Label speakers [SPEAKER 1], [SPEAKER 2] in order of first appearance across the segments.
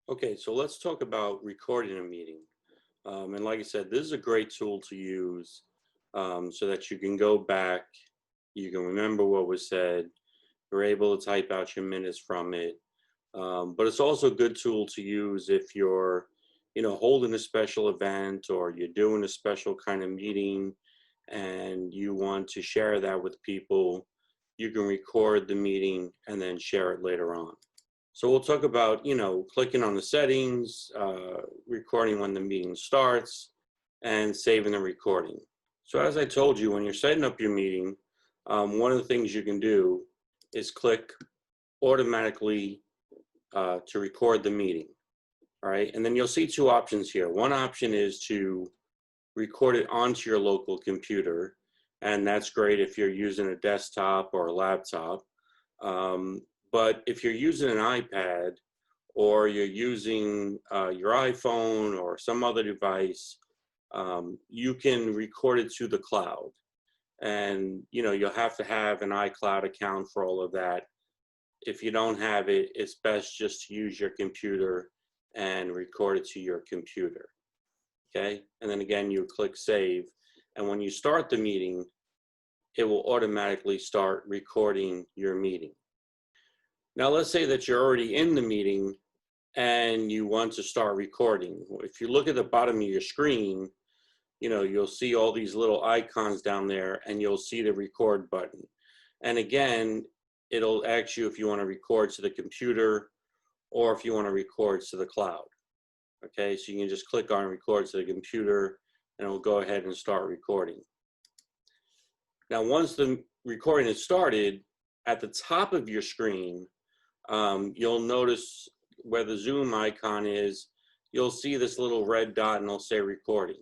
[SPEAKER 1] Okay, so let's talk about recording a meeting. And like I said, this is a great tool to use so that you can go back, you can remember what was said, you're able to type out your minutes from it. But it's also a good tool to use if you're, holding a special event or you're doing a special kind of meeting and you want to share that with people. You can record the meeting and then share it later on. So we'll talk about, clicking on the settings, recording when the meeting starts, and saving the recording. So as I told you, when you're setting up your meeting, one of the things you can do is click automatically to record the meeting. All right, and then you'll see two options here. One option is to record it onto your local computer, and that's great if you're using a desktop or a laptop. But if you're using an iPad or you're using your iPhone or some other device, you can record it to the cloud. And you'll have to have an iCloud account for all of that. If you don't have it, it's best just to use your computer and record it to your computer. Okay, and then again, you click save. And when you start the meeting, it will automatically start recording your meeting. Now, let's say that you're already in the meeting and you want to start recording. If you look at the bottom of your screen, you'll see all these little icons down there and you'll see the record button. And again, it'll ask you if you want to record to the computer or if you want to record to the cloud. Okay, so you can just click on record to the computer and it'll go ahead and start recording. Now, once the recording is started, at the top of your screen, you'll notice where the Zoom icon is, you'll see this little red dot and it'll say recording.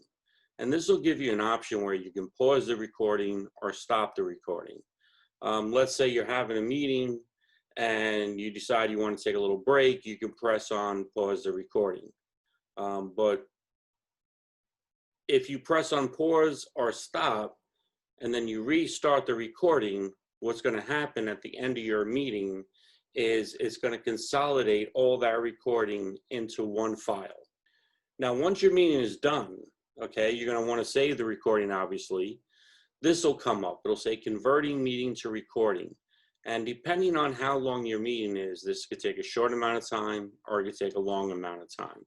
[SPEAKER 1] And this will give you an option where you can pause the recording or stop the recording. Let's say you're having a meeting and you decide you want to take a little break, you can press on pause the recording. But if you press on pause or stop and then you restart the recording, what's going to happen at the end of your meeting is it's going to consolidate all that recording into one file. Now, once your meeting is done, okay, you're going to want to save the recording, obviously. This will come up. It'll say converting meeting to recording. And depending on how long your meeting is, this could take a short amount of time or it could take a long amount of time.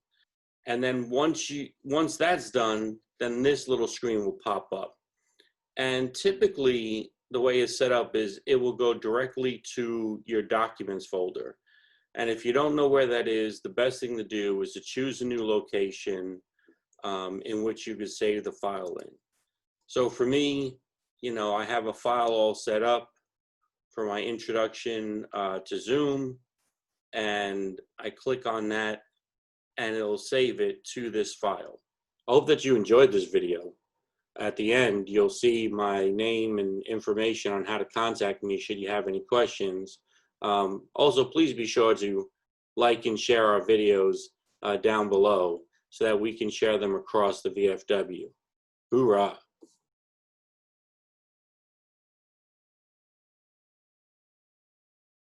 [SPEAKER 1] And then once that's done, then this little screen will pop up. And typically, the way it's set up is it will go directly to your documents folder. And if you don't know where that is, the best thing to do is to choose a new location in which you can save the file in. So for me, I have a file all set up for my introduction to Zoom, and I click on that and it'll save it to this file. I hope that you enjoyed this video. At the end, you'll see my name and information on how to contact me should you have any questions. Also, please be sure to like and share our videos down below so that we can share them across the VFW. Hoorah!